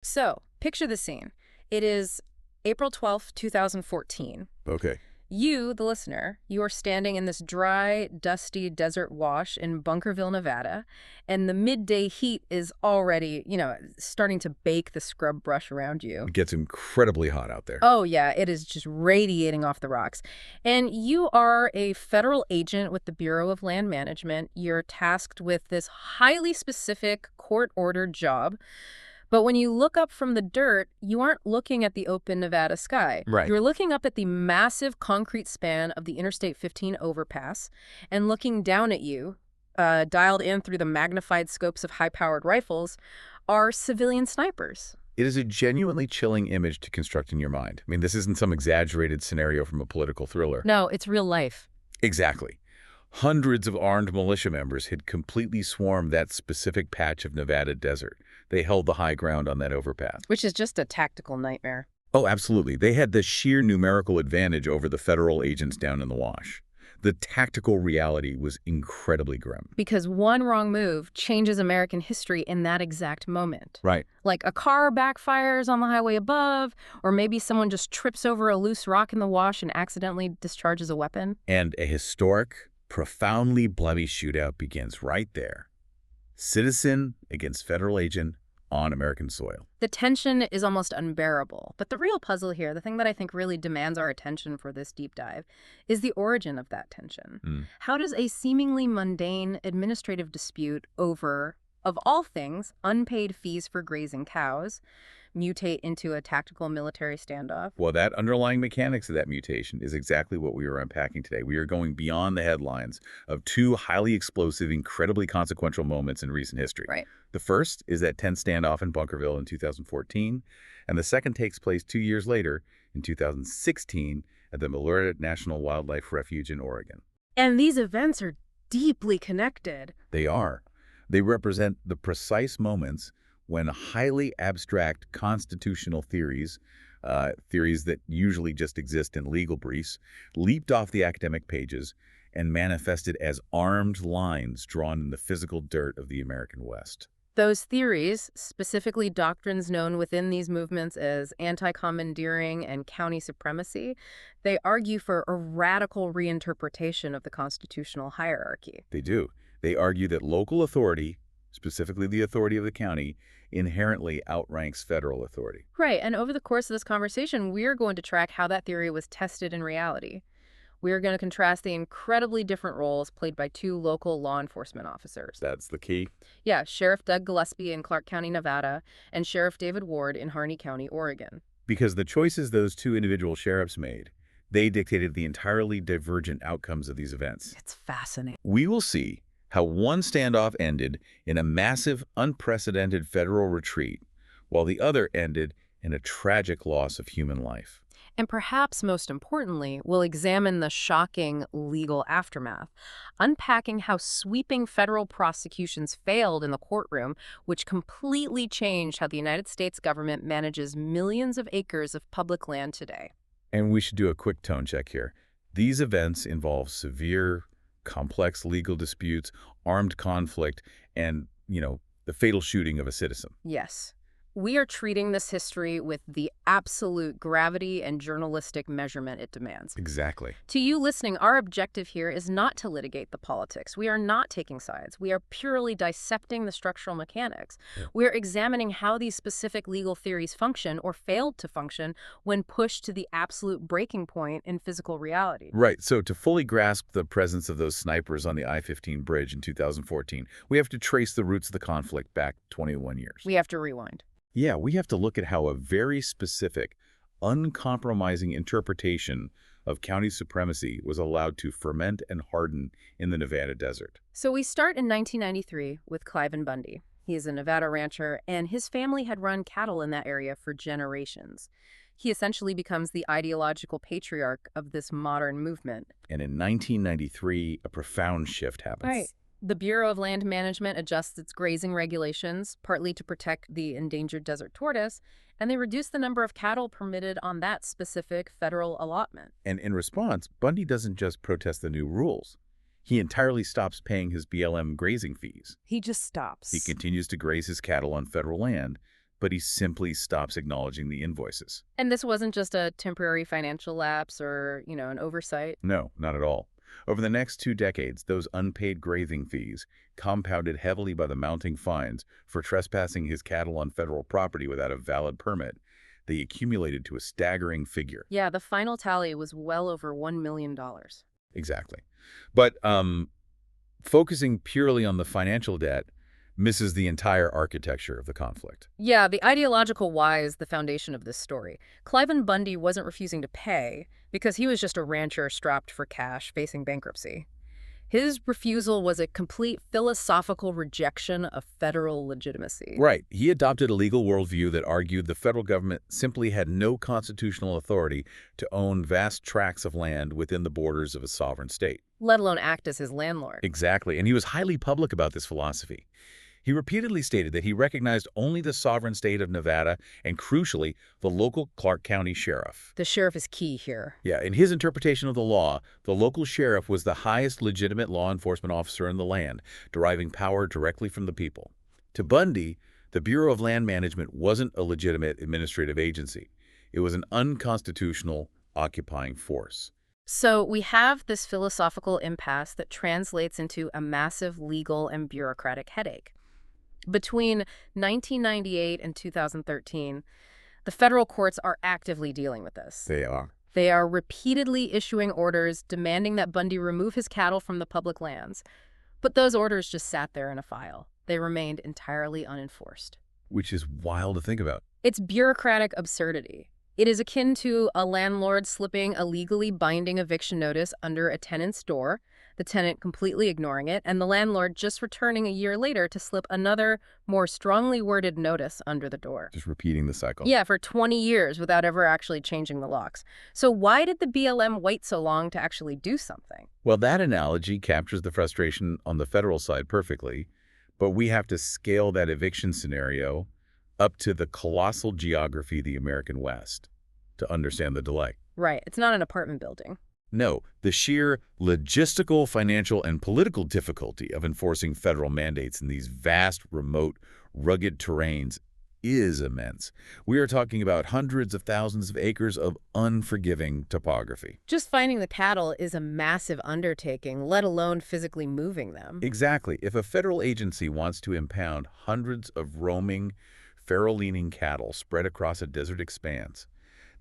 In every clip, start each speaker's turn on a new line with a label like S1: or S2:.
S1: So, picture the scene. It is April 12th, 2014.
S2: Okay.
S1: You, the listener, you are standing in this dry, dusty desert wash in Bunkerville, Nevada, and the midday heat is already, starting to bake the scrub brush around you.
S2: It gets incredibly hot out there.
S1: Oh, yeah, it is just radiating off the rocks. And you are a federal agent with the Bureau of Land Management. You're tasked with this highly specific court-ordered job. But when you look up from the dirt, you aren't looking at the open Nevada sky.
S2: Right.
S1: You're looking up at the massive concrete span of the Interstate 15 overpass, and looking down at you, dialed in through the magnified scopes of high-powered rifles, are civilian snipers.
S2: It is a genuinely chilling image to construct in your mind. I mean, this isn't some exaggerated scenario from a political thriller.
S1: No, it's real life.
S2: Exactly. Hundreds of armed militia members had completely swarmed that specific patch of Nevada desert. They held the high ground on that overpass.
S1: Which is just a tactical nightmare.
S2: Oh, absolutely. They had the sheer numerical advantage over the federal agents down in the wash. The tactical reality was incredibly grim.
S1: Because one wrong move changes American history in that exact moment.
S2: Right.
S1: Like a car backfires on the highway above, or maybe someone just trips over a loose rock in the wash and accidentally discharges a weapon.
S2: And a historic, profoundly bloody shootout begins right there. Citizen against federal agent on American soil.
S1: The tension is almost unbearable. But the real puzzle here, the thing that I think really demands our attention for this deep dive, is the origin of that tension. How does a seemingly mundane administrative dispute over, of all things, unpaid fees for grazing cows, mutate into a tactical military standoff?
S2: Well, that underlying mechanics of that mutation is exactly what we are unpacking today. We are going beyond the headlines of two highly explosive, incredibly consequential moments in recent history.
S1: Right.
S2: The first is that tense standoff in Bunkerville in 2014, and the second takes place 2 years later in 2016 at the Malheur National Wildlife Refuge in Oregon.
S1: And these events are deeply connected.
S2: They are. They represent the precise moments when highly abstract constitutional theories, theories that usually just exist in legal briefs, leaped off the academic pages and manifested as armed lines drawn in the physical dirt of the American West.
S1: Those theories, specifically doctrines known within these movements as anti-commandeering and county supremacy, they argue for a radical reinterpretation of the constitutional hierarchy.
S2: They do. They argue that local authority, specifically the authority of the county, inherently outranks federal authority.
S1: Right, and over the course of this conversation, we're going to track how that theory was tested in reality. We're going to contrast the incredibly different roles played by two local law enforcement officers.
S2: That's the key.
S1: Yeah, Sheriff Doug Gillespie in Clark County, Nevada, and Sheriff David Ward in Harney County, Oregon.
S2: Because the choices those two individual sheriffs made, they dictated the entirely divergent outcomes of these events.
S1: It's fascinating.
S2: We will see how one standoff ended in a massive, unprecedented federal retreat, while the other ended in a tragic loss of human life.
S1: And perhaps most importantly, we'll examine the shocking legal aftermath, unpacking how sweeping federal prosecutions failed in the courtroom, which completely changed how the United States government manages millions of acres of public land today.
S2: And we should do a quick tone check here. These events involve severe, complex legal disputes, armed conflict, and, the fatal shooting of a citizen.
S1: Yes. We are treating this history with the absolute gravity and journalistic measurement it demands.
S2: Exactly.
S1: To you listening, our objective here is not to litigate the politics. We are not taking sides. We are purely dissecting the structural mechanics.
S2: Yeah.
S1: We're examining how these specific legal theories function or failed to function when pushed to the absolute breaking point in physical reality.
S2: Right. So to fully grasp the presence of those snipers on the I-15 bridge in 2014, we have to trace the roots of the conflict back 21 years.
S1: We have to rewind.
S2: Yeah, we have to look at how a very specific, uncompromising interpretation of county supremacy was allowed to ferment and harden in the Nevada desert.
S1: So we start in 1993 with Cliven Bundy. He is a Nevada rancher, and his family had run cattle in that area for generations. He essentially becomes the ideological patriarch of this modern movement.
S2: And in 1993, a profound shift happens.
S1: Right. The Bureau of Land Management adjusts its grazing regulations, partly to protect the endangered desert tortoise, and they reduce the number of cattle permitted on that specific federal allotment.
S2: And in response, Bundy doesn't just protest the new rules. He entirely stops paying his BLM grazing fees.
S1: He just stops.
S2: He continues to graze his cattle on federal land, but he simply stops acknowledging the invoices.
S1: And this wasn't just a temporary financial lapse or, an oversight?
S2: No, not at all. Over the next 2 decades, those unpaid grazing fees, compounded heavily by the mounting fines for trespassing his cattle on federal property without a valid permit, they accumulated to a staggering figure.
S1: Yeah, the final tally was well over $1 million.
S2: Exactly. But focusing purely on the financial debt misses the entire architecture of the conflict.
S1: Yeah, the ideological why is the foundation of this story. Cliven Bundy wasn't refusing to pay because he was just a rancher strapped for cash facing bankruptcy. His refusal was a complete philosophical rejection of federal legitimacy.
S2: Right. He adopted a legal worldview that argued the federal government simply had no constitutional authority to own vast tracts of land within the borders of a sovereign state.
S1: Let alone act as his landlord.
S2: Exactly. And he was highly public about this philosophy. He repeatedly stated that he recognized only the sovereign state of Nevada and, crucially, the local Clark County sheriff.
S1: The sheriff is key here.
S2: Yeah, in his interpretation of the law, the local sheriff was the highest legitimate law enforcement officer in the land, deriving power directly from the people. To Bundy, the Bureau of Land Management wasn't a legitimate administrative agency. It was an unconstitutional occupying force.
S1: So we have this philosophical impasse that translates into a massive legal and bureaucratic headache. Between 1998 and 2013, the federal courts are actively dealing with this.
S2: They are.
S1: They are repeatedly issuing orders demanding that Bundy remove his cattle from the public lands. But those orders just sat there in a file. They remained entirely unenforced.
S2: Which is wild to think about.
S1: It's bureaucratic absurdity. It is akin to a landlord slipping a legally binding eviction notice under a tenant's door, the tenant completely ignoring it, and the landlord just returning a year later to slip another, more strongly worded notice under the door.
S2: Just repeating the cycle.
S1: Yeah, for 20 years without ever actually changing the locks. So why did the BLM wait so long to actually do something?
S2: Well, that analogy captures the frustration on the federal side perfectly, but we have to scale that eviction scenario up to the colossal geography of the American West to understand the delay.
S1: Right. It's not an apartment building.
S2: No, the sheer logistical, financial, and political difficulty of enforcing federal mandates in these vast, remote, rugged terrains is immense. We are talking about hundreds of thousands of acres of unforgiving topography.
S1: Just finding the cattle is a massive undertaking, let alone physically moving them.
S2: Exactly. If a federal agency wants to impound hundreds of roaming, feral-leaning cattle spread across a desert expanse,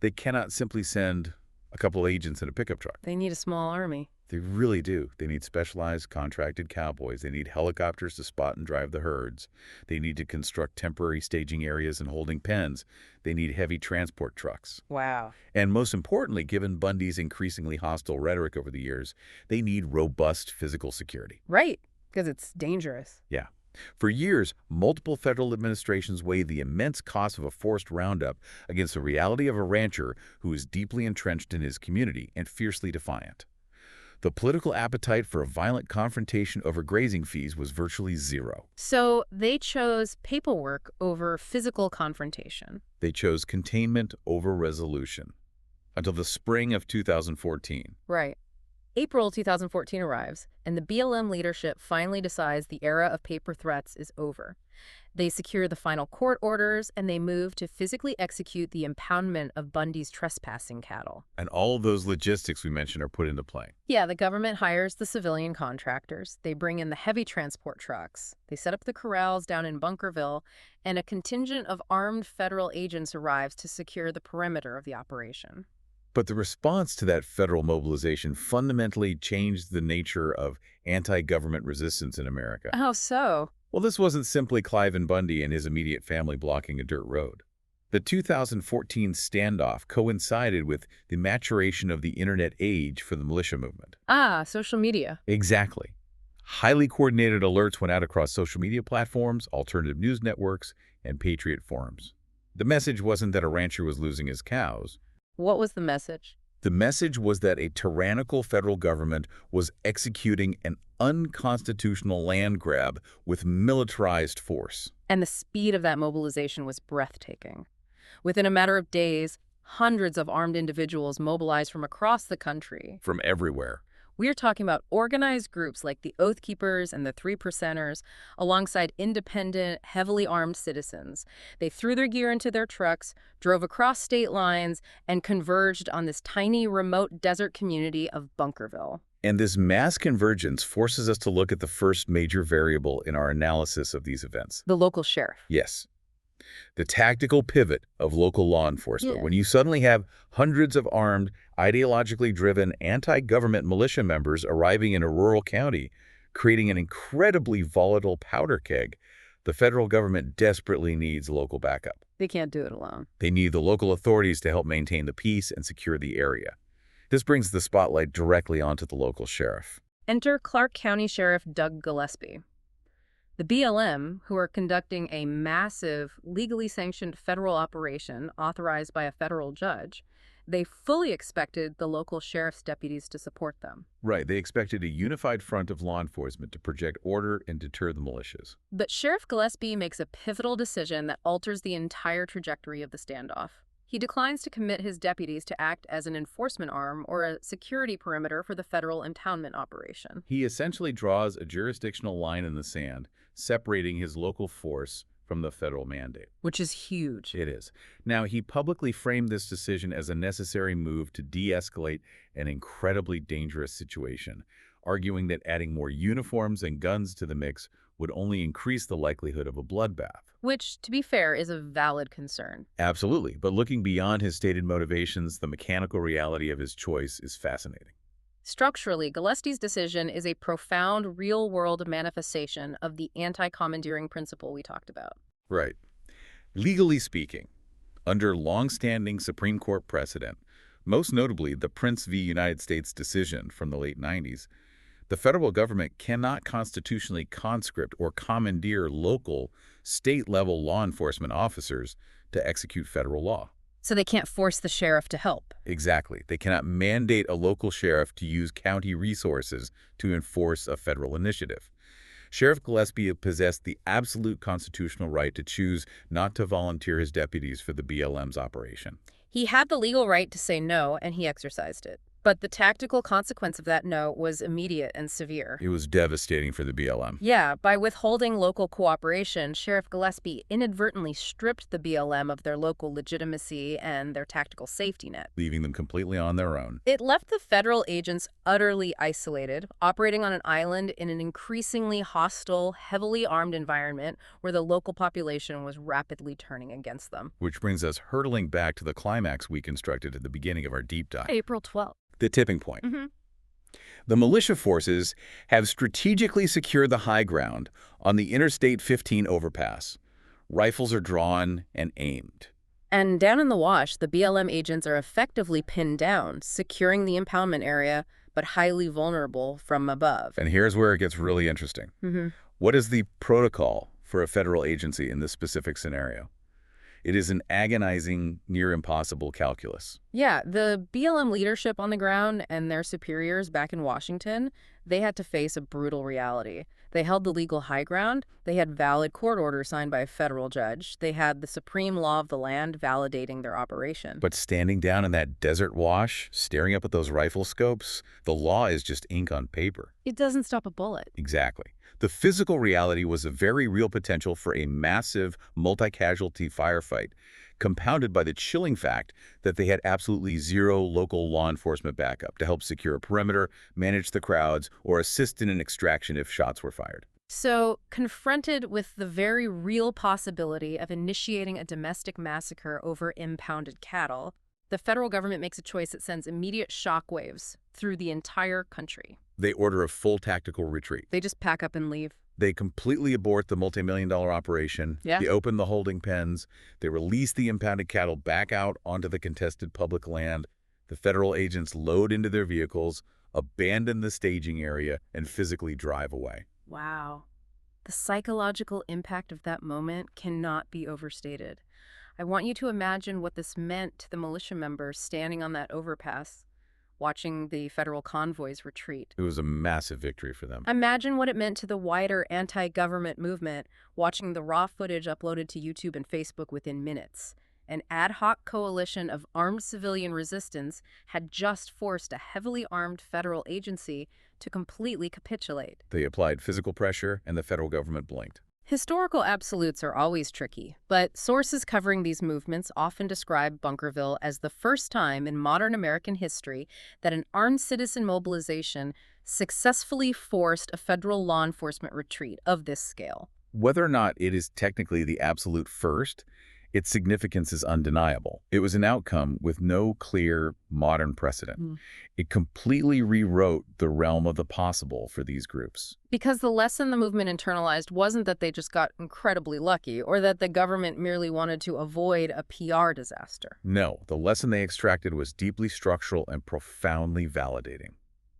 S2: they cannot simply send a couple agents in a pickup truck.
S1: They need a small army.
S2: They really do. They need specialized, contracted cowboys. They need helicopters to spot and drive the herds. They need to construct temporary staging areas and holding pens. They need heavy transport trucks.
S1: Wow.
S2: And most importantly, given Bundy's increasingly hostile rhetoric over the years, they need robust physical security.
S1: Right, because it's dangerous.
S2: Yeah. For years, multiple federal administrations weighed the immense cost of a forced roundup against the reality of a rancher who is deeply entrenched in his community and fiercely defiant. The political appetite for a violent confrontation over grazing fees was virtually zero.
S1: So they chose paperwork over physical confrontation.
S2: They chose containment over resolution until the spring of 2014.
S1: Right. April 2014 arrives, and the BLM leadership finally decides the era of paper threats is over. They secure the final court orders, and they move to physically execute the impoundment of Bundy's trespassing cattle.
S2: And all of those logistics we mentioned are put into play.
S1: Yeah, the government hires the civilian contractors. They bring in the heavy transport trucks. They set up the corrals down in Bunkerville, and a contingent of armed federal agents arrives to secure the perimeter of the operation.
S2: But the response to that federal mobilization fundamentally changed the nature of anti-government resistance in America.
S1: How so?
S2: Well, this wasn't simply Cliven Bundy and his immediate family blocking a dirt road. The 2014 standoff coincided with the maturation of the internet age for the militia movement.
S1: Ah, social media.
S2: Exactly. Highly coordinated alerts went out across social media platforms, alternative news networks, and patriot forums. The message wasn't that a rancher was losing his cows.
S1: What was the message?
S2: The message was that a tyrannical federal government was executing an unconstitutional land grab with militarized force.
S1: And the speed of that mobilization was breathtaking. Within a matter of days, hundreds of armed individuals mobilized from across the country.
S2: From everywhere.
S1: We're talking about organized groups like the Oath Keepers and the Three Percenters, alongside independent, heavily armed citizens. They threw their gear into their trucks, drove across state lines, and converged on this tiny, remote desert community of Bunkerville.
S2: And this mass convergence forces us to look at the first major variable in our analysis of these events.
S1: The local sheriff.
S2: Yes. The tactical pivot of local law enforcement.
S1: Yeah.
S2: When you suddenly have hundreds of armed, ideologically driven, anti-government militia members arriving in a rural county, creating an incredibly volatile powder keg, the federal government desperately needs local backup.
S1: They can't do it alone.
S2: They need the local authorities to help maintain the peace and secure the area. This brings the spotlight directly onto the local sheriff.
S1: Enter Clark County Sheriff Doug Gillespie. The BLM, who are conducting a massive, legally sanctioned federal operation authorized by a federal judge, they fully expected the local sheriff's deputies to support them.
S2: Right, they expected a unified front of law enforcement to project order and deter the militias.
S1: But Sheriff Gillespie makes a pivotal decision that alters the entire trajectory of the standoff. He declines to commit his deputies to act as an enforcement arm or a security perimeter for the federal impoundment operation.
S2: He essentially draws a jurisdictional line in the sand, separating his local force from the federal mandate.
S1: Which is huge.
S2: It is. Now, he publicly framed this decision as a necessary move to de-escalate an incredibly dangerous situation, arguing that adding more uniforms and guns to the mix would only increase the likelihood of a bloodbath.
S1: Which, to be fair, is a valid concern.
S2: Absolutely, but looking beyond his stated motivations, the mechanical reality of his choice is fascinating.
S1: Structurally, Gillespie's decision is a profound real-world manifestation of the anti-commandeering principle we talked about.
S2: Right. Legally speaking, under long-standing Supreme Court precedent, most notably the Prince v. United States decision from the late 90s, the federal government cannot constitutionally conscript or commandeer local, state-level law enforcement officers to execute federal law.
S1: So they can't force the sheriff to help.
S2: Exactly. They cannot mandate a local sheriff to use county resources to enforce a federal initiative. Sheriff Gillespie possessed the absolute constitutional right to choose not to volunteer his deputies for the BLM's operation.
S1: He had the legal right to say no, and he exercised it. But the tactical consequence of that no was immediate and severe.
S2: It was devastating for the BLM.
S1: Yeah, by withholding local cooperation, Sheriff Gillespie inadvertently stripped the BLM of their local legitimacy and their tactical safety net,
S2: Leaving them completely on their own.
S1: It left the federal agents utterly isolated, operating on an island in an increasingly hostile, heavily armed environment where the local population was rapidly turning against them.
S2: Which brings us hurtling back to the climax we constructed at the beginning of our deep dive.
S1: April 12th.
S2: The tipping point. The militia forces have strategically secured the high ground on the Interstate 15 overpass. Rifles are drawn and aimed.
S1: And down in the wash, the BLM agents are effectively pinned down, securing the impoundment area, but highly vulnerable from above.
S2: And here's where it gets really interesting. What is the protocol for a federal agency in this specific scenario? It is an agonizing, near impossible calculus.
S1: Yeah, the BLM leadership on the ground and their superiors back in Washington, they had to face a brutal reality. They held the legal high ground. They had valid court orders signed by a federal judge. They had the supreme law of the land validating their operation.
S2: But standing down in that desert wash, staring up at those rifle scopes, the law is just ink on paper.
S1: It doesn't stop a bullet.
S2: Exactly. The physical reality was a very real potential for a massive multi-casualty firefight, compounded by the chilling fact that they had absolutely zero local law enforcement backup to help secure a perimeter, manage the crowds, or assist in an extraction if shots were fired.
S1: So, confronted with the very real possibility of initiating a domestic massacre over impounded cattle, the federal government makes a choice that sends immediate shockwaves through the entire country.
S2: They order a full tactical retreat.
S1: They just pack up and leave.
S2: They completely abort the multi-million-dollar operation.
S1: Yeah.
S2: They open the holding pens. They release the impounded cattle back out onto the contested public land. The federal agents load into their vehicles, abandon the staging area, and physically drive away.
S1: Wow. The psychological impact of that moment cannot be overstated. I want you to imagine what this meant to the militia members standing on that overpass, watching the federal convoys retreat.
S2: It was a massive victory for them.
S1: Imagine what it meant to the wider anti-government movement, watching the raw footage uploaded to YouTube and Facebook within minutes. An ad hoc coalition of armed civilian resistance had just forced a heavily armed federal agency to completely capitulate.
S2: They applied physical pressure, and the federal government blinked.
S1: Historical absolutes are always tricky, but sources covering these movements often describe Bunkerville as the first time in modern American history that an armed citizen mobilization successfully forced a federal law enforcement retreat of this scale.
S2: Whether or not it is technically the absolute first, its significance is undeniable. It was an outcome with no clear modern precedent. It completely rewrote the realm of the possible for these groups.
S1: Because the lesson the movement internalized wasn't that they just got incredibly lucky or that the government merely wanted to avoid a PR disaster.
S2: No, the lesson they extracted was deeply structural and profoundly validating.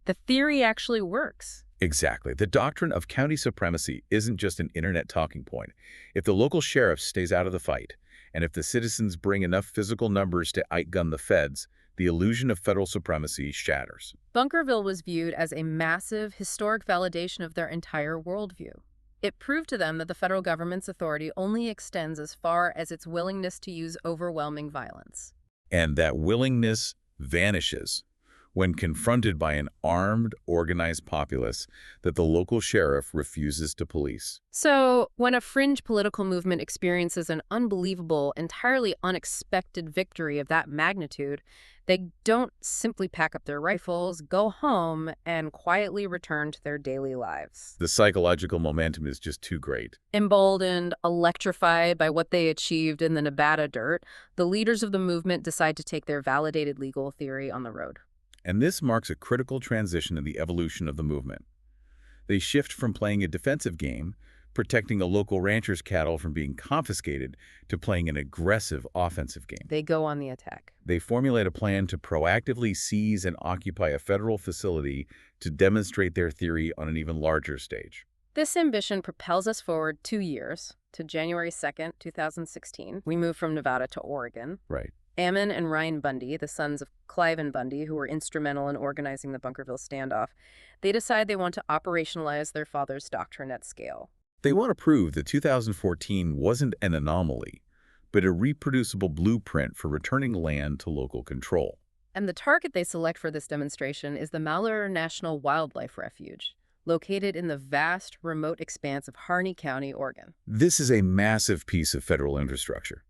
S1: The theory actually works.
S2: Exactly. The doctrine of county supremacy isn't just an internet talking point. If the local sheriff stays out of the fight, and if the citizens bring enough physical numbers to outgun the feds, the illusion of federal supremacy shatters.
S1: Bunkerville was viewed as a massive, historic validation of their entire worldview. It proved to them that the federal government's authority only extends as far as its willingness to use overwhelming violence.
S2: And that willingness vanishes when confronted by an armed, organized populace that the local sheriff refuses to police.
S1: So, when a fringe political movement experiences an unbelievable, entirely unexpected victory of that magnitude, they don't simply pack up their rifles, go home, and quietly return to their daily lives.
S2: The psychological momentum is just too great.
S1: Emboldened, electrified by what they achieved in the Nevada dirt, the leaders of the movement decide to take their validated legal theory on the road.
S2: And this marks a critical transition in the evolution of the movement. They shift from playing a defensive game, protecting a local rancher's cattle from being confiscated, to playing an aggressive offensive game.
S1: They go on the attack.
S2: They formulate a plan to proactively seize and occupy a federal facility to demonstrate their theory on an even larger stage.
S1: This ambition propels us forward 2 years to January 2nd, 2016. We move from Nevada to Oregon.
S2: Right.
S1: Ammon and Ryan Bundy, the sons of Clive and Bundy, who were instrumental in organizing the Bunkerville Standoff, they decide they want to operationalize their father's doctrine at scale.
S2: They want to prove that 2014 wasn't an anomaly, but a reproducible blueprint for returning land to local control.
S1: And the target they select for this demonstration is the Malheur National Wildlife Refuge, located in the vast, remote expanse of Harney County, Oregon.
S2: This is a massive piece of federal infrastructure.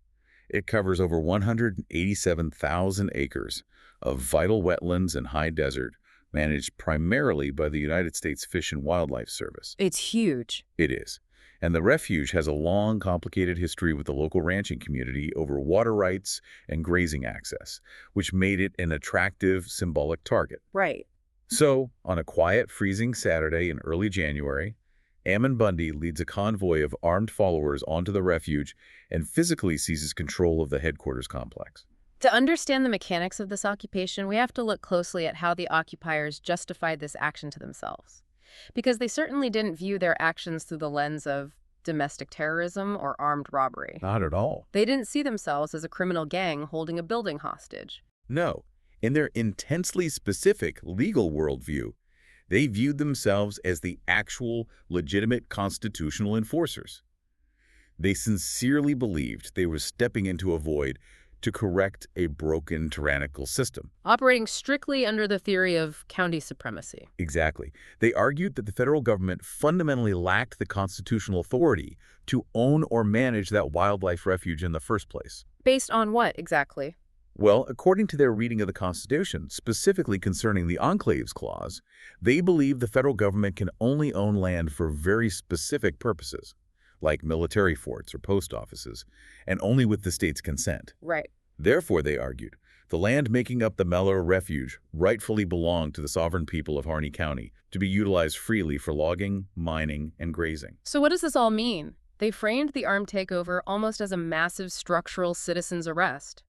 S2: It covers over 187,000 acres of vital wetlands and high desert, managed primarily by the United States Fish and Wildlife Service.
S1: It's huge.
S2: It is. And the refuge has a long, complicated history with the local ranching community over water rights and grazing access, which made it an attractive, symbolic target.
S1: Right.
S2: So, on a quiet, freezing Saturday in early January, Ammon Bundy leads a convoy of armed followers onto the refuge and physically seizes control of the headquarters complex.
S1: To understand the mechanics of this occupation, we have to look closely at how the occupiers justified this action to themselves. Because they certainly didn't view their actions through the lens of domestic terrorism or armed robbery.
S2: Not at all.
S1: They didn't see themselves as a criminal gang holding a building hostage.
S2: No. In their intensely specific legal worldview, they viewed themselves as the actual, legitimate constitutional enforcers. They sincerely believed they were stepping into a void to correct a broken tyrannical system.
S1: Operating strictly under the theory of county supremacy.
S2: Exactly. They argued that the federal government fundamentally lacked the constitutional authority to own or manage that wildlife refuge in the first place.
S1: Based on what, exactly?
S2: Well, according to their reading of the Constitution, specifically concerning the Enclaves Clause, they believe the federal government can only own land for very specific purposes, like military forts or post offices, and only with the state's consent.
S1: Right.
S2: Therefore, they argued, the land making up the Malheur Refuge rightfully belonged to the sovereign people of Harney County to be utilized freely for logging, mining, and grazing.
S1: So what does this all mean? They framed the armed takeover almost as a massive structural citizen's arrest.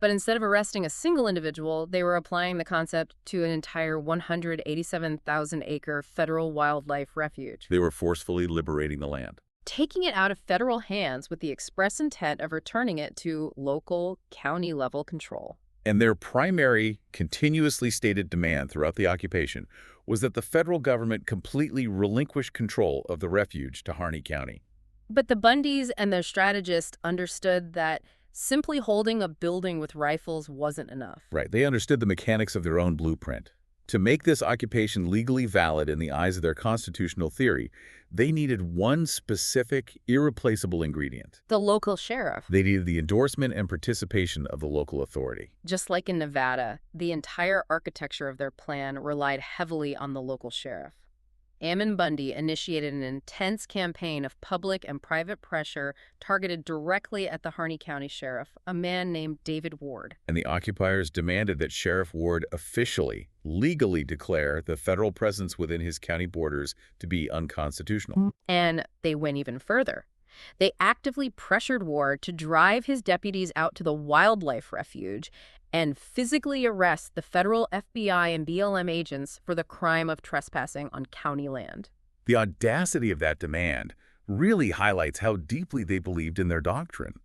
S1: But instead of arresting a single individual, they were applying the concept to an entire 187,000-acre federal wildlife refuge.
S2: They were forcefully liberating the land,
S1: taking it out of federal hands with the express intent of returning it to local, county-level control.
S2: And their primary, continuously stated demand throughout the occupation was that the federal government completely relinquish control of the refuge to Harney County.
S1: But the Bundys and their strategists understood that Simply holding a building with rifles wasn't enough.
S2: Right. They understood the mechanics of their own blueprint. To make this occupation legally valid in the eyes of their constitutional theory, they needed one specific, irreplaceable ingredient.
S1: The local sheriff.
S2: They needed the endorsement and participation of the local authority.
S1: Just like in Nevada, the entire architecture of their plan relied heavily on the local sheriff. Ammon Bundy initiated an intense campaign of public and private pressure targeted directly at the Harney County Sheriff, a man named David Ward.
S2: And the occupiers demanded that Sheriff Ward officially, legally declare the federal presence within his county borders to be unconstitutional.
S1: And they went even further. They actively pressured Ward to drive his deputies out to the wildlife refuge and physically arrest the federal FBI and BLM agents for the crime of trespassing on county land.
S2: The audacity of that demand really highlights how deeply they believed in their doctrine.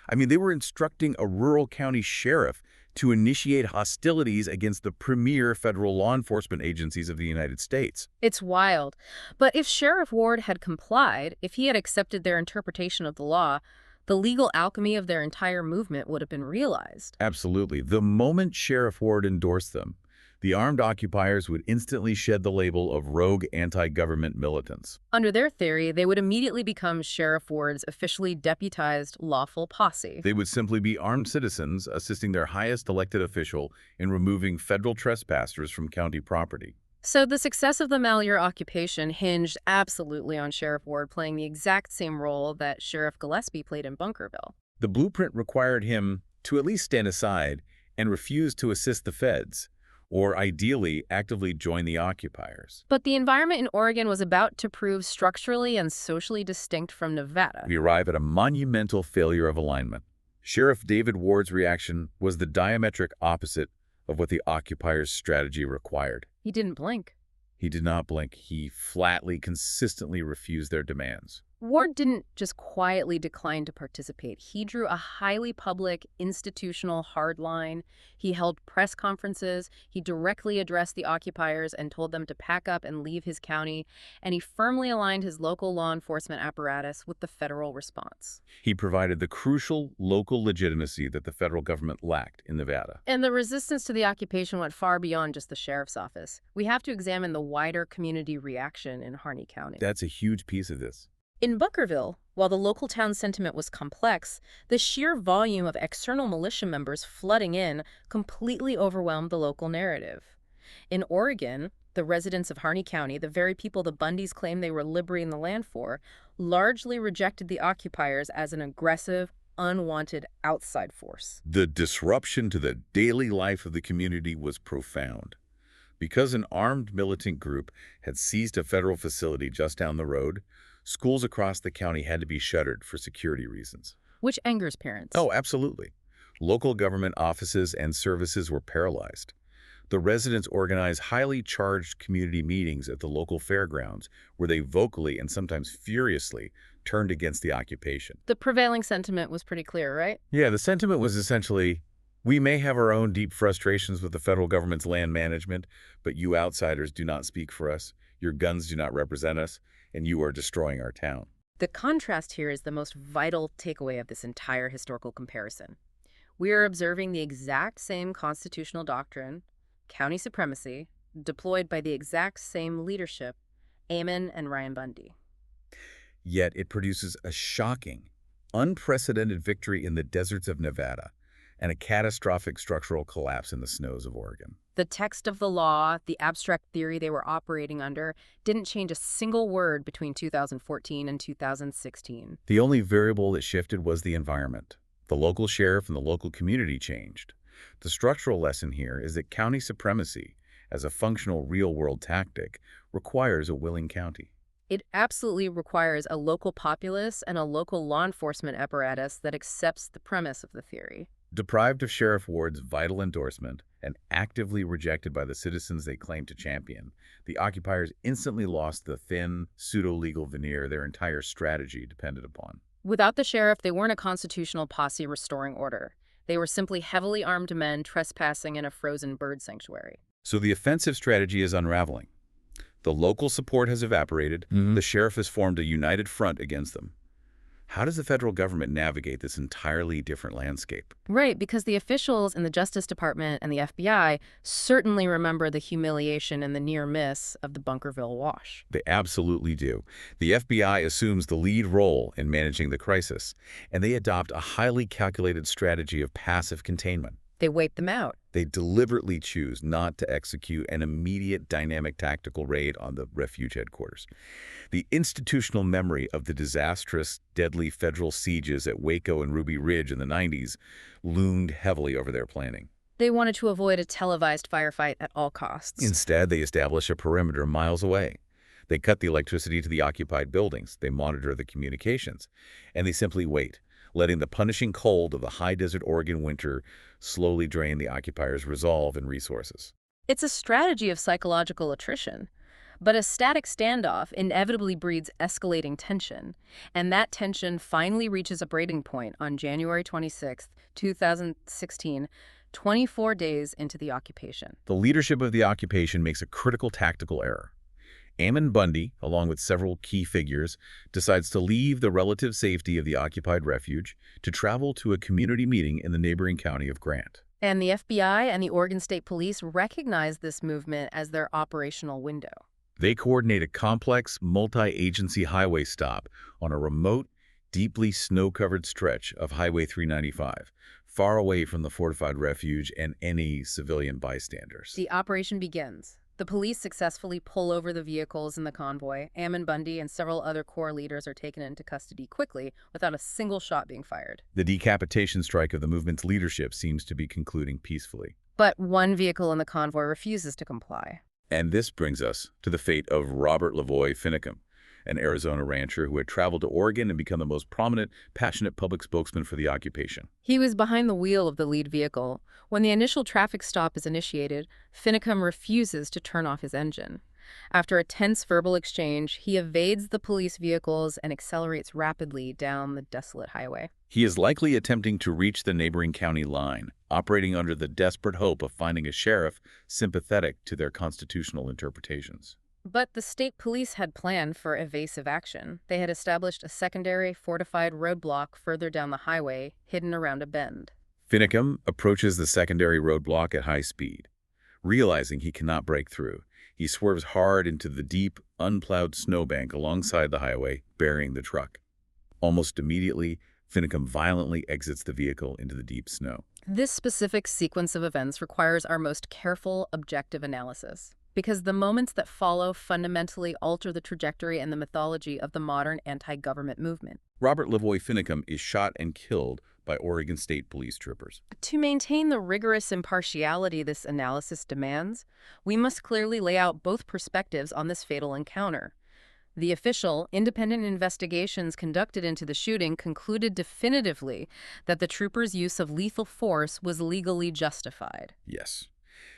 S2: I mean, they were instructing a rural county sheriff to initiate hostilities against the premier federal law enforcement agencies of the United States.
S1: It's wild. But if Sheriff Ward had complied, if he had accepted their interpretation of the law, the legal alchemy of their entire movement would have been realized.
S2: Absolutely. The moment Sheriff Ward endorsed them, the armed occupiers would instantly shed the label of rogue anti-government militants.
S1: Under their theory, they would immediately become Sheriff Ward's officially deputized lawful posse.
S2: They would simply be armed citizens assisting their highest elected official in removing federal trespassers from county property.
S1: So the success of the Malheur occupation hinged absolutely on Sheriff Ward playing the exact same role that Sheriff Gillespie played in Bunkerville.
S2: The blueprint required him to at least stand aside and refuse to assist the feds, or ideally actively join the occupiers.
S1: But the environment in Oregon was about to prove structurally and socially distinct from Nevada.
S2: We arrive at a monumental failure of alignment. Sheriff David Ward's reaction was the diametric opposite of what the occupiers' strategy required.
S1: He didn't blink.
S2: He did not blink. He flatly, consistently refused their demands.
S1: Ward didn't just quietly decline to participate. He drew a highly public, institutional hard line. He held press conferences. He directly addressed the occupiers and told them to pack up and leave his county. And he firmly aligned his local law enforcement apparatus with the federal response.
S2: He provided the crucial local legitimacy that the federal government lacked in Nevada.
S1: And the resistance to the occupation went far beyond just the sheriff's office. We have to examine the wider community reaction in Harney County.
S2: That's a huge piece of this.
S1: In Bunkerville, while the local town sentiment was complex, the sheer volume of external militia members flooding in completely overwhelmed the local narrative. In Oregon, the residents of Harney County, the very people the Bundys claimed they were liberating the land for, largely rejected the occupiers as an aggressive, unwanted outside force.
S2: The disruption to the daily life of the community was profound. Because an armed militant group had seized a federal facility just down the road, schools across the county had to be shuttered for security reasons.
S1: Which angers parents.
S2: Oh, absolutely. Local government offices and services were paralyzed. The residents organized highly charged community meetings at the local fairgrounds where they vocally and sometimes furiously turned against the occupation.
S1: The prevailing sentiment was pretty clear, right?
S2: Yeah, the sentiment was essentially, we may have our own deep frustrations with the federal government's land management, but you outsiders do not speak for us, your guns do not represent us, and you are destroying our town.
S1: The contrast here is the most vital takeaway of this entire historical comparison. We are observing the exact same constitutional doctrine, county supremacy, deployed by the exact same leadership, Ammon and Ryan Bundy.
S2: Yet it produces a shocking, unprecedented victory in the deserts of Nevada and a catastrophic structural collapse in the snows of Oregon.
S1: The text of the law, the abstract theory they were operating under, didn't change a single word between 2014 and 2016.
S2: The only variable that shifted was the environment. The local sheriff and the local community changed. The structural lesson here is that county supremacy, as a functional real-world tactic, requires a willing county.
S1: It absolutely requires a local populace and a local law enforcement apparatus that accepts the premise of the theory.
S2: Deprived of Sheriff Ward's vital endorsement and actively rejected by the citizens they claimed to champion, the occupiers instantly lost the thin, pseudo-legal veneer their entire strategy depended upon.
S1: Without the sheriff, they weren't a constitutional posse restoring order. They were simply heavily armed men trespassing in a frozen bird sanctuary.
S2: So the offensive strategy is unraveling. The local support has evaporated. The sheriff has formed a united front against them. How does the federal government navigate this entirely different landscape?
S1: Right, because the officials in the Justice Department and the FBI certainly remember the humiliation and the near miss of the Bunkerville Wash.
S2: They absolutely do. The FBI assumes the lead role in managing the crisis, and they adopt a highly calculated strategy of passive containment.
S1: They wait them out.
S2: They deliberately choose not to execute an immediate dynamic tactical raid on the Refuge headquarters. The institutional memory of the disastrous, deadly federal sieges at Waco and Ruby Ridge in the 90s loomed heavily over their planning.
S1: They wanted to avoid a televised firefight at all costs.
S2: Instead, they establish a perimeter miles away. They cut the electricity to the occupied buildings, they monitor the communications, and they simply wait, letting the punishing cold of the high-desert Oregon winter slowly drain the occupiers' resolve and resources.
S1: It's a strategy of psychological attrition. But a static standoff inevitably breeds escalating tension, and that tension finally reaches a breaking point on January 26, 2016, 24 days into the occupation.
S2: The leadership of the occupation makes a critical tactical error. Ammon Bundy, along with several key figures, decides to leave the relative safety of the occupied refuge to travel to a community meeting in the neighboring county of Grant.
S1: And the FBI and the Oregon State Police recognize this movement as their operational window.
S2: They coordinate a complex, multi-agency highway stop on a remote, deeply snow-covered stretch of Highway 395, far away from the fortified refuge and any civilian bystanders.
S1: The operation begins. The police successfully pull over the vehicles in the convoy. Ammon Bundy and several other core leaders are taken into custody quickly without a single shot being fired.
S2: The decapitation strike of the movement's leadership seems to be concluding peacefully.
S1: But one vehicle in the convoy refuses to comply.
S2: And this brings us to the fate of Robert Lavoy Finicum, an Arizona rancher who had traveled to Oregon and become the most prominent, passionate public spokesman for the occupation.
S1: He was behind the wheel of the lead vehicle. When the initial traffic stop is initiated, Finicum refuses to turn off his engine. After a tense verbal exchange, he evades the police vehicles and accelerates rapidly down the desolate highway.
S2: He is likely attempting to reach the neighboring county line, operating under the desperate hope of finding a sheriff sympathetic to their constitutional interpretations.
S1: But the state police had planned for evasive action. They had established a secondary fortified roadblock further down the highway, hidden around a bend.
S2: Finicum approaches the secondary roadblock at high speed. Realizing he cannot break through, he swerves hard into the deep, unplowed snowbank alongside the highway, burying the truck. Almost immediately, Finicum violently exits the vehicle into the deep snow.
S1: This specific sequence of events requires our most careful, objective analysis, because the moments that follow fundamentally alter the trajectory and the mythology of the modern anti-government movement.
S2: Robert Lavoy Finicum is shot and killed by Oregon State Police troopers.
S1: To maintain the rigorous impartiality this analysis demands, we must clearly lay out both perspectives on this fatal encounter. The official, independent investigations conducted into the shooting concluded definitively that the troopers' use of lethal force was legally justified.
S2: Yes.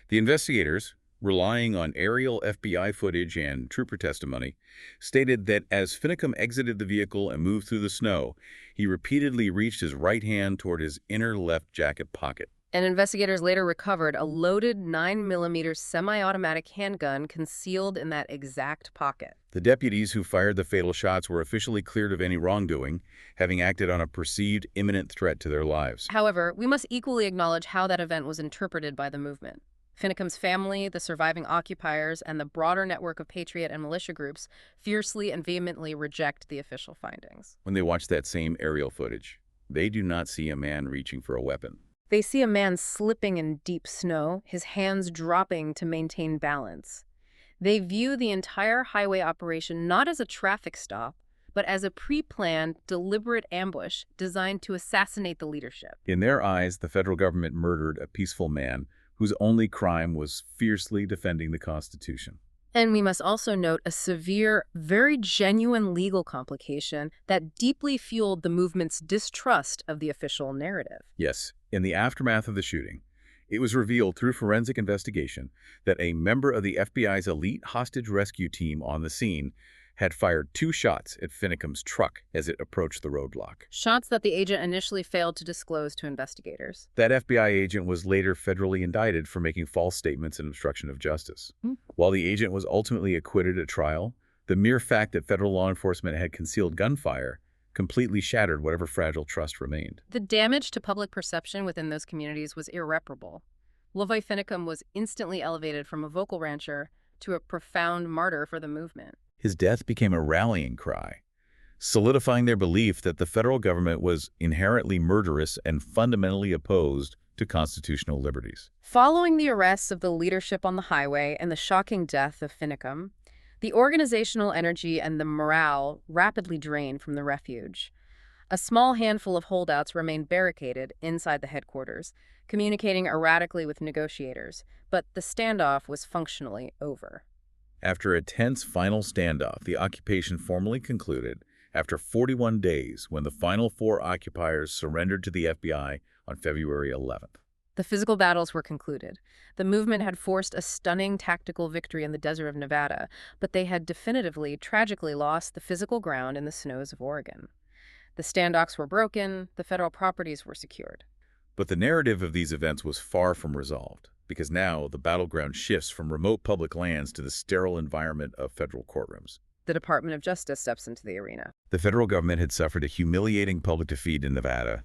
S2: The investigators, relying on aerial FBI footage and trooper testimony, stated that as Finicum exited the vehicle and moved through the snow, he repeatedly reached his right hand toward his inner left jacket pocket.
S1: And investigators later recovered a loaded 9mm semi-automatic handgun concealed in that exact pocket.
S2: The deputies who fired the fatal shots were officially cleared of any wrongdoing, having acted on a perceived imminent threat to their lives.
S1: However, we must equally acknowledge how that event was interpreted by the movement. Finicum's family, the surviving occupiers, and the broader network of patriot and militia groups fiercely and vehemently reject the official findings.
S2: When they watch that same aerial footage, they do not see a man reaching for a weapon.
S1: They see a man slipping in deep snow, his hands dropping to maintain balance. They view the entire highway operation not as a traffic stop, but as a pre-planned, deliberate ambush designed to assassinate the leadership.
S2: In their eyes, the federal government murdered a peaceful man whose only crime was fiercely defending the Constitution.
S1: And we must also note a severe, very genuine legal complication that deeply fueled the movement's distrust of the official narrative.
S2: Yes, in the aftermath of the shooting, it was revealed through forensic investigation that a member of the FBI's elite hostage rescue team on the scene had fired 2 shots at Finicum's truck as it approached the roadblock.
S1: Shots that the agent initially failed to disclose to investigators.
S2: That FBI agent was later federally indicted for making false statements and obstruction of justice. While the agent was ultimately acquitted at trial, the mere fact that federal law enforcement had concealed gunfire completely shattered whatever fragile trust remained.
S1: The damage to public perception within those communities was irreparable. Levi Finicum was instantly elevated from a vocal rancher to a profound martyr for the movement.
S2: His death became a rallying cry, solidifying their belief that the federal government was inherently murderous and fundamentally opposed to constitutional liberties.
S1: Following the arrests of the leadership on the highway and the shocking death of Finicum, the organizational energy and the morale rapidly drained from the Refuge. A small handful of holdouts remained barricaded inside the headquarters, communicating erratically with negotiators, but the standoff was functionally over.
S2: After a tense final standoff, the occupation formally concluded after 41 days when the final 4 occupiers surrendered to the FBI on February 11th.
S1: The physical battles were concluded. The movement had forced a stunning tactical victory in the desert of Nevada, but they had definitively, tragically lost the physical ground in the snows of Oregon. The standoffs were broken, the federal properties were secured.
S2: But the narrative of these events was far from resolved, because now the battleground shifts from remote public lands to the sterile environment of federal courtrooms.
S1: The Department of Justice steps into the arena.
S2: The federal government had suffered a humiliating public defeat in Nevada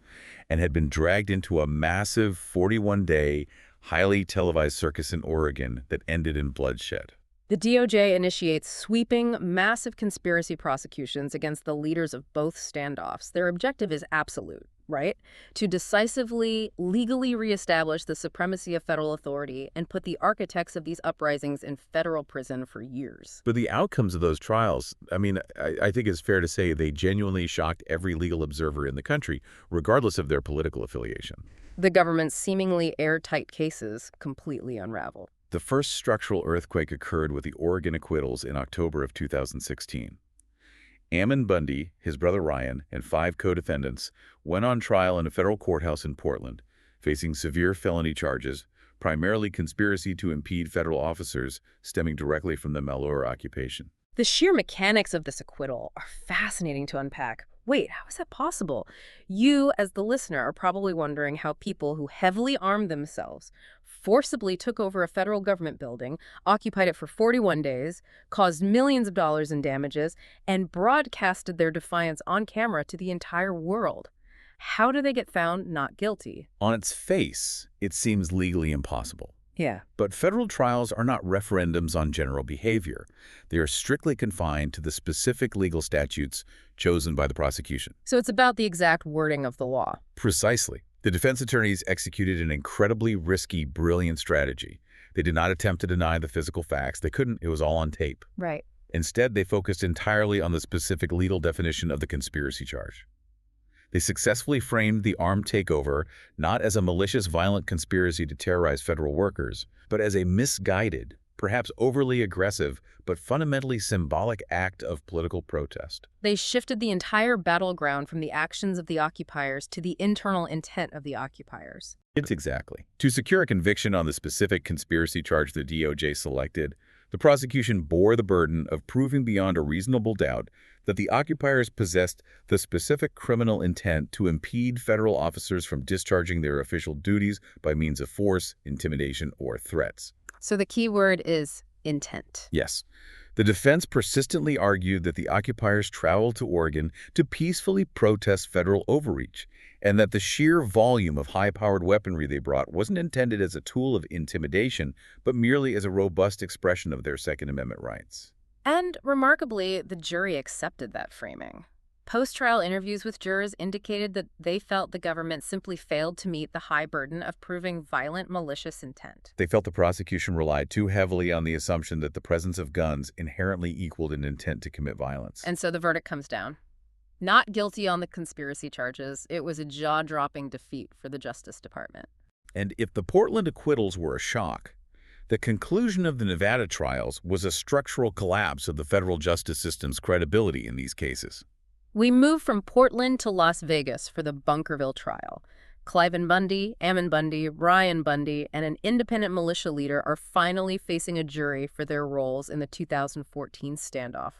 S2: and had been dragged into a massive 41-day, highly televised circus in Oregon that ended in bloodshed.
S1: The DOJ initiates sweeping, massive conspiracy prosecutions against the leaders of both standoffs. Their objective is absolute, right? To decisively, legally reestablish the supremacy of federal authority and put the architects of these uprisings in federal prison for years.
S2: But the outcomes of those trials, I think it's fair to say they genuinely shocked every legal observer in the country, regardless of their political affiliation.
S1: The government's seemingly airtight cases completely unraveled.
S2: The first structural earthquake occurred with the Oregon acquittals in October of 2016. Ammon Bundy, his brother Ryan, and 5 co-defendants went on trial in a federal courthouse in Portland, facing severe felony charges, primarily conspiracy to impede federal officers stemming directly from the Malheur occupation.
S1: The sheer mechanics of this acquittal are fascinating to unpack. Wait, how is that possible? You, as the listener, are probably wondering how people who heavily armed themselves forcibly took over a federal government building, occupied it for 41 days, caused millions of dollars in damages, and broadcasted their defiance on camera to the entire world. How do they get found not guilty?
S2: On its face, it seems legally impossible.
S1: Yeah.
S2: But federal trials are not referendums on general behavior. They are strictly confined to the specific legal statutes chosen by the prosecution.
S1: So it's about the exact wording of the law.
S2: Precisely. The defense attorneys executed an incredibly risky, brilliant strategy. They did not attempt to deny the physical facts. They couldn't. It was all on tape.
S1: Right.
S2: Instead, they focused entirely on the specific legal definition of the conspiracy charge. They successfully framed the armed takeover not as a malicious, violent conspiracy to terrorize federal workers, but as a misguided, perhaps overly aggressive, but fundamentally symbolic act of political protest.
S1: They shifted the entire battleground from the actions of the occupiers to the internal intent of the occupiers.
S2: It's exactly. To secure a conviction on the specific conspiracy charge the DOJ selected, the prosecution bore the burden of proving beyond a reasonable doubt that the occupiers possessed the specific criminal intent to impede federal officers from discharging their official duties by means of force, intimidation, or threats.
S1: So the key word is intent.
S2: Yes. The defense persistently argued that the occupiers traveled to Oregon to peacefully protest federal overreach, and that the sheer volume of high-powered weaponry they brought wasn't intended as a tool of intimidation, but merely as a robust expression of their Second Amendment rights.
S1: And remarkably, the jury accepted that framing. Post-trial interviews with jurors indicated that they felt the government simply failed to meet the high burden of proving violent, malicious intent.
S2: They felt the prosecution relied too heavily on the assumption that the presence of guns inherently equaled an intent to commit violence.
S1: And so the verdict comes down. Not guilty on the conspiracy charges. It was a jaw-dropping defeat for the Justice Department.
S2: And if the Portland acquittals were a shock, the conclusion of the Nevada trials was a structural collapse of the federal justice system's credibility in these cases.
S1: We move from Portland to Las Vegas for the Bunkerville trial. Cliven Bundy, Ammon Bundy, Ryan Bundy, and an independent militia leader are finally facing a jury for their roles in the 2014 standoff.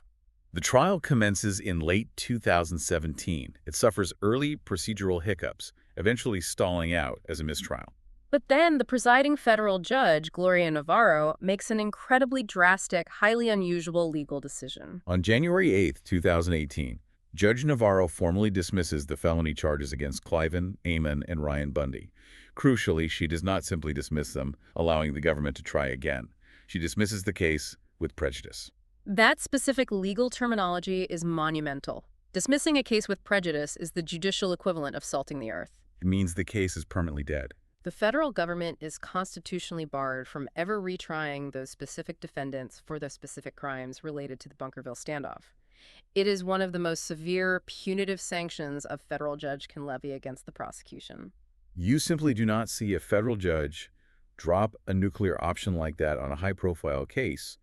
S2: The trial commences in late 2017. It suffers early procedural hiccups, eventually stalling out as a mistrial.
S1: But then the presiding federal judge, Gloria Navarro, makes an incredibly drastic, highly unusual legal decision.
S2: On January 8, 2018, Judge Navarro formally dismisses the felony charges against Cliven, Amon, and Ryan Bundy. Crucially, she does not simply dismiss them, allowing the government to try again. She dismisses the case with prejudice.
S1: That specific legal terminology is monumental. Dismissing a case with prejudice is the judicial equivalent of salting the earth.
S2: It means the case is permanently dead.
S1: The federal government is constitutionally barred from ever retrying those specific defendants for the specific crimes related to the Bunkerville standoff. It is one of the most severe punitive sanctions a federal judge can levy against the prosecution.
S2: You simply do not see a federal judge drop a nuclear option like that on a high-profile case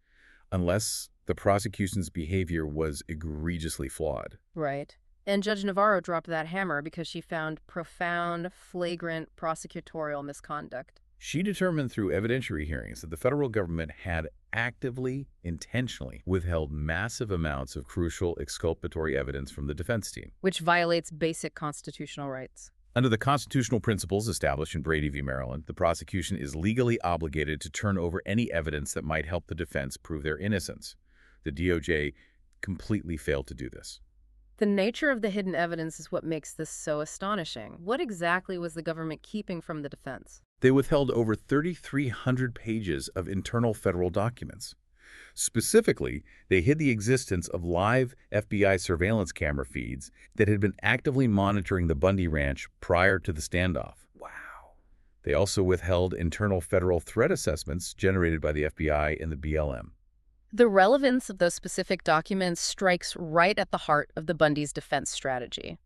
S2: unless the prosecution's behavior was egregiously flawed.
S1: Right. And Judge Navarro dropped that hammer because she found profound, flagrant prosecutorial misconduct.
S2: She determined through evidentiary hearings that the federal government had actively, intentionally withheld massive amounts of crucial exculpatory evidence from the defense team,
S1: Which violates basic constitutional rights.
S2: Under the constitutional principles established in Brady v. Maryland, the prosecution is legally obligated to turn over any evidence that might help the defense prove their innocence. The DOJ completely failed to do this.
S1: The nature of the hidden evidence is what makes this so astonishing. What exactly was the government keeping from the defense?
S2: They withheld over 3,300 pages of internal federal documents. Specifically, they hid the existence of live FBI surveillance camera feeds that had been actively monitoring the Bundy Ranch prior to the standoff. Wow. They also withheld internal federal threat assessments generated by the FBI and the BLM.
S1: The relevance of those specific documents strikes right at the heart of the Bundys' defense strategy.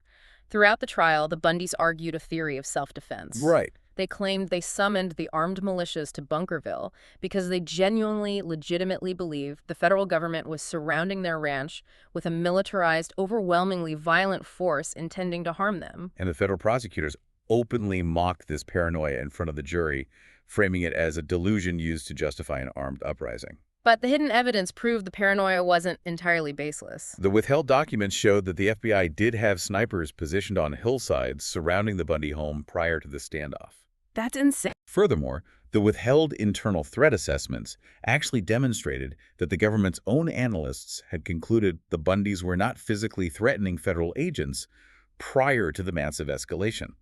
S1: Throughout the trial, the Bundys argued a theory of self-defense.
S2: Right.
S1: They claimed they summoned the armed militias to Bunkerville because they genuinely, legitimately believed the federal government was surrounding their ranch with a militarized, overwhelmingly violent force intending to harm them.
S2: And the federal prosecutors openly mocked this paranoia in front of the jury, framing it as a delusion used to justify an armed uprising.
S1: But the hidden evidence proved the paranoia wasn't entirely baseless.
S2: The withheld documents showed that the FBI did have snipers positioned on hillsides surrounding the Bundy home prior to the standoff.
S1: That's insane.
S2: Furthermore, the withheld internal threat assessments actually demonstrated that the government's own analysts had concluded the Bundys were not physically threatening federal agents prior to the massive escalation.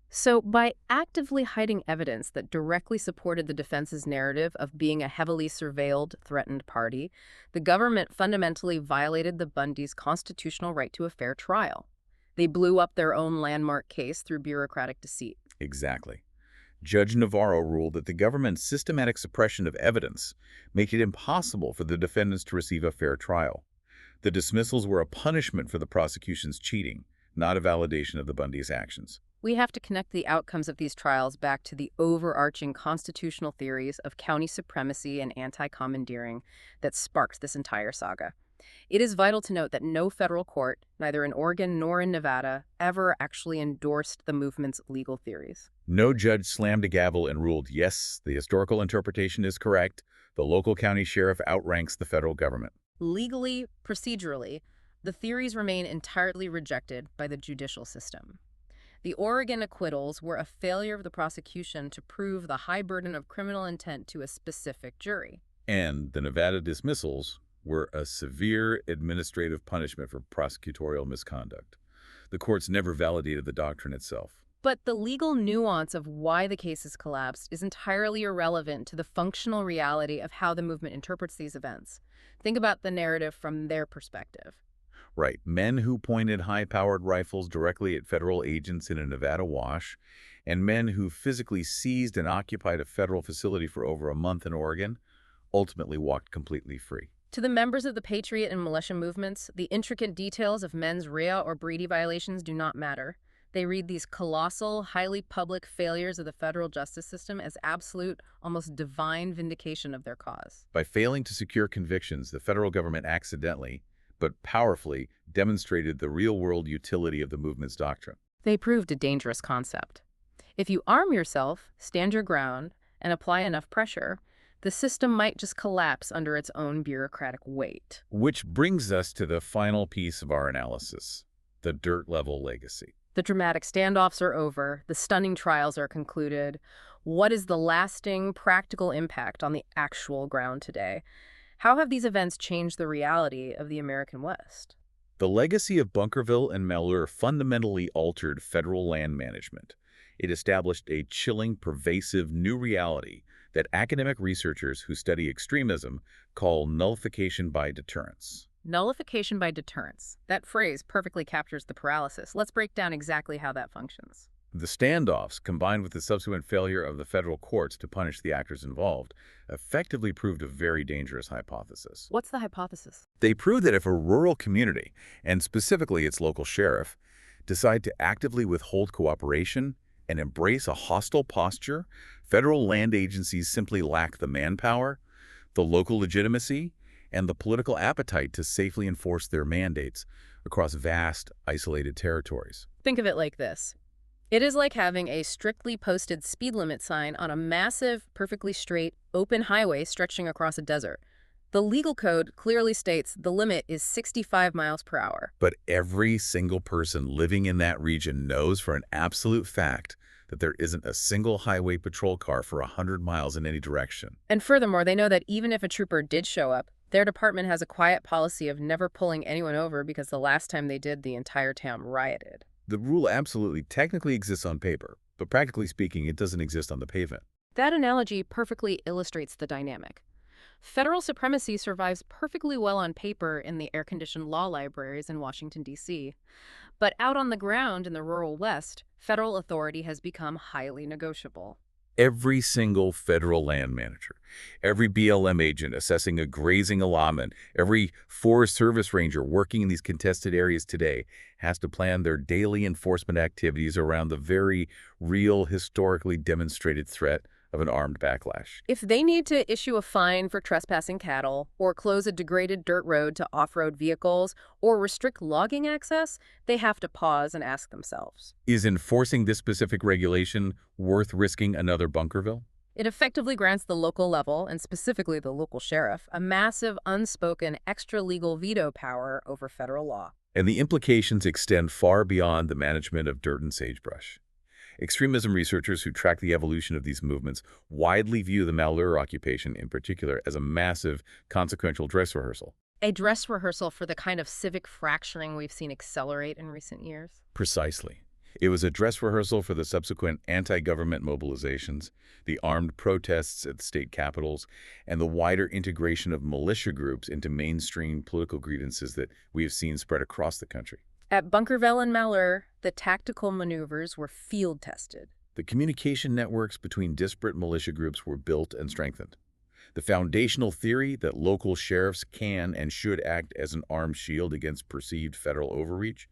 S1: So by actively hiding evidence that directly supported the defense's narrative of being a heavily surveilled, threatened party, the government fundamentally violated the Bundys' constitutional right to a fair trial. They blew up their own landmark case through bureaucratic deceit.
S2: Exactly. Judge Navarro ruled that the government's systematic suppression of evidence made it impossible for the defendants to receive a fair trial. The dismissals were a punishment for the prosecution's cheating, not a validation of the Bundys' actions.
S1: We have to connect the outcomes of these trials back to the overarching constitutional theories of county supremacy and anti-commandeering that sparked this entire saga. It is vital to note that no federal court, neither in Oregon nor in Nevada, ever actually endorsed the movement's legal theories.
S2: No judge slammed a gavel and ruled, yes, the historical interpretation is correct. The local county sheriff outranks the federal government.
S1: Legally, procedurally, the theories remain entirely rejected by the judicial system. The Oregon acquittals were a failure of the prosecution to prove the high burden of criminal intent to a specific jury.
S2: And the Nevada dismissals were a severe administrative punishment for prosecutorial misconduct. The courts never validated the doctrine itself.
S1: But the legal nuance of why the cases collapsed is entirely irrelevant to the functional reality of how the movement interprets these events. Think about the narrative from their perspective.
S2: Right. Men who pointed high-powered rifles directly at federal agents in a Nevada wash, and men who physically seized and occupied a federal facility for over a month in Oregon, ultimately walked completely free.
S1: To the members of the patriot and militia movements, the intricate details of mens rea or Brady violations do not matter. They read these colossal, highly public failures of the federal justice system as absolute, almost divine vindication of their cause.
S2: By failing to secure convictions, the federal government accidentally, but powerfully, demonstrated the real-world utility of the movement's doctrine.
S1: They proved a dangerous concept. If you arm yourself, stand your ground, and apply enough pressure, the system might just collapse under its own bureaucratic weight.
S2: Which brings us to the final piece of our analysis, the dirt-level legacy.
S1: The dramatic standoffs are over, the stunning trials are concluded. What is the lasting, practical impact on the actual ground today? How have these events changed the reality of the American West?
S2: The legacy of Bunkerville and Malheur fundamentally altered federal land management. It established a chilling, pervasive new reality that academic researchers who study extremism call nullification by deterrence.
S1: Nullification by deterrence. That phrase perfectly captures the paralysis. Let's break down exactly how that functions.
S2: The standoffs, combined with the subsequent failure of the federal courts to punish the actors involved, effectively proved a very dangerous hypothesis.
S1: What's the hypothesis?
S2: They proved that if a rural community, and specifically its local sheriff, decide to actively withhold cooperation and embrace a hostile posture, federal land agencies simply lack the manpower, the local legitimacy, and the political appetite to safely enforce their mandates across vast, isolated territories.
S1: Think of it like this. It is like having a strictly posted speed limit sign on a massive, perfectly straight, open highway stretching across a desert. The legal code clearly states the limit is 65 miles per hour.
S2: But every single person living in that region knows for an absolute fact that there isn't a single highway patrol car for 100 miles in any direction.
S1: And furthermore, they know that even if a trooper did show up, their department has a quiet policy of never pulling anyone over because the last time they did, the entire town rioted.
S2: The rule absolutely technically exists on paper, but practically speaking, it doesn't exist on the pavement.
S1: That analogy perfectly illustrates the dynamic. Federal supremacy survives perfectly well on paper in the air-conditioned law libraries in Washington, D.C. But out on the ground in the rural West, federal authority has become highly negotiable.
S2: Every single federal land manager, every BLM agent assessing a grazing allotment, every Forest Service ranger working in these contested areas today has to plan their daily enforcement activities around the very real, historically demonstrated threat of an armed backlash.
S1: If they need to issue a fine for trespassing cattle, or close a degraded dirt road to off-road vehicles, or restrict logging access, they have to pause and ask themselves,
S2: Is enforcing this specific regulation worth risking another Bunkerville?
S1: it effectively grants the local level, and specifically the local sheriff, a massive, unspoken, extra-legal veto power over federal law.
S2: And the implications extend far beyond the management of dirt and sagebrush. Extremism researchers who track the evolution of these movements widely view the Malheur occupation in particular as a massive, consequential dress rehearsal.
S1: A dress rehearsal for the kind of civic fracturing we've seen accelerate in recent years.
S2: Precisely. It was a dress rehearsal for the subsequent anti-government mobilizations, the armed protests at the state capitals, and the wider integration of militia groups into mainstream political grievances that we have seen spread across the country.
S1: At Bunkerville and Malheur, the tactical maneuvers were field-tested.
S2: The communication networks between disparate militia groups were built and strengthened. The foundational theory that local sheriffs can and should act as an armed shield against perceived federal overreach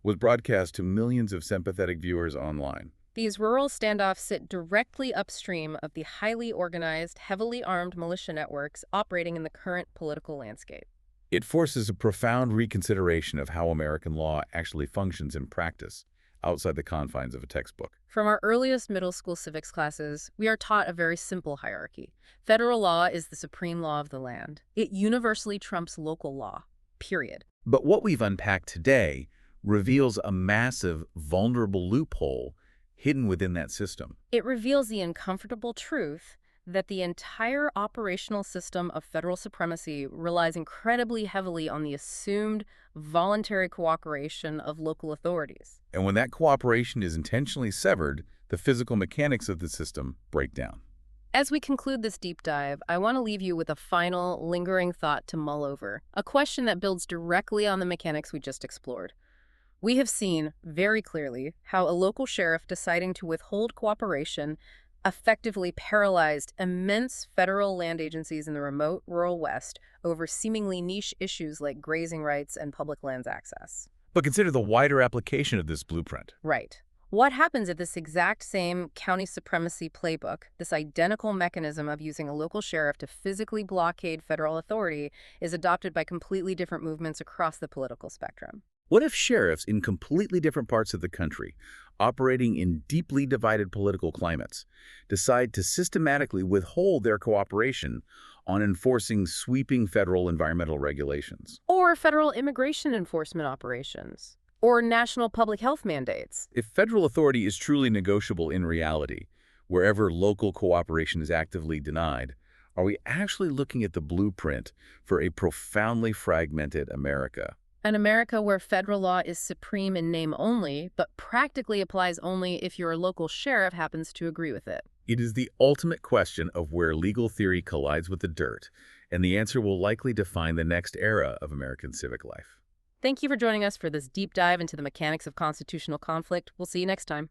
S2: was broadcast to millions of sympathetic viewers online.
S1: These rural standoffs sit directly upstream of the highly organized, heavily armed militia networks operating in the current political landscape.
S2: It forces a profound reconsideration of how American law actually functions in practice, outside the confines of a textbook.
S1: From our earliest middle school civics classes, we are taught a very simple hierarchy. Federal law is the supreme law of the land. It universally trumps local law, period.
S2: But what we've unpacked today reveals a massive, vulnerable loophole hidden within that system.
S1: It reveals the uncomfortable truth that the entire operational system of federal supremacy relies incredibly heavily on the assumed voluntary cooperation of local authorities.
S2: And when that cooperation is intentionally severed, the physical mechanics of the system break down.
S1: As we conclude this deep dive, I want to leave you with a final, lingering thought to mull over, a question that builds directly on the mechanics we just explored. We have seen, very clearly, how a local sheriff deciding to withhold cooperation effectively paralyzed immense federal land agencies in the remote rural West over seemingly niche issues like grazing rights and public lands access.
S2: But consider the wider application of this blueprint.
S1: Right. What happens if this exact same county supremacy playbook, this identical mechanism of using a local sheriff to physically blockade federal authority, is adopted by completely different movements across the political spectrum?
S2: What if sheriffs in completely different parts of the country, operating in deeply divided political climates, decide to systematically withhold their cooperation on enforcing sweeping federal environmental regulations?
S1: Or federal immigration enforcement operations? Or national public health mandates?
S2: If federal authority is truly negotiable in reality, wherever local cooperation is actively denied, are we actually looking at the blueprint for a profoundly fragmented America?
S1: An America where federal law is supreme in name only, but practically applies only if your local sheriff happens to agree with it.
S2: It is the ultimate question of where legal theory collides with the dirt, and the answer will likely define the next era of American civic life.
S1: Thank you for joining us for this deep dive into the mechanics of constitutional conflict. We'll see you next time.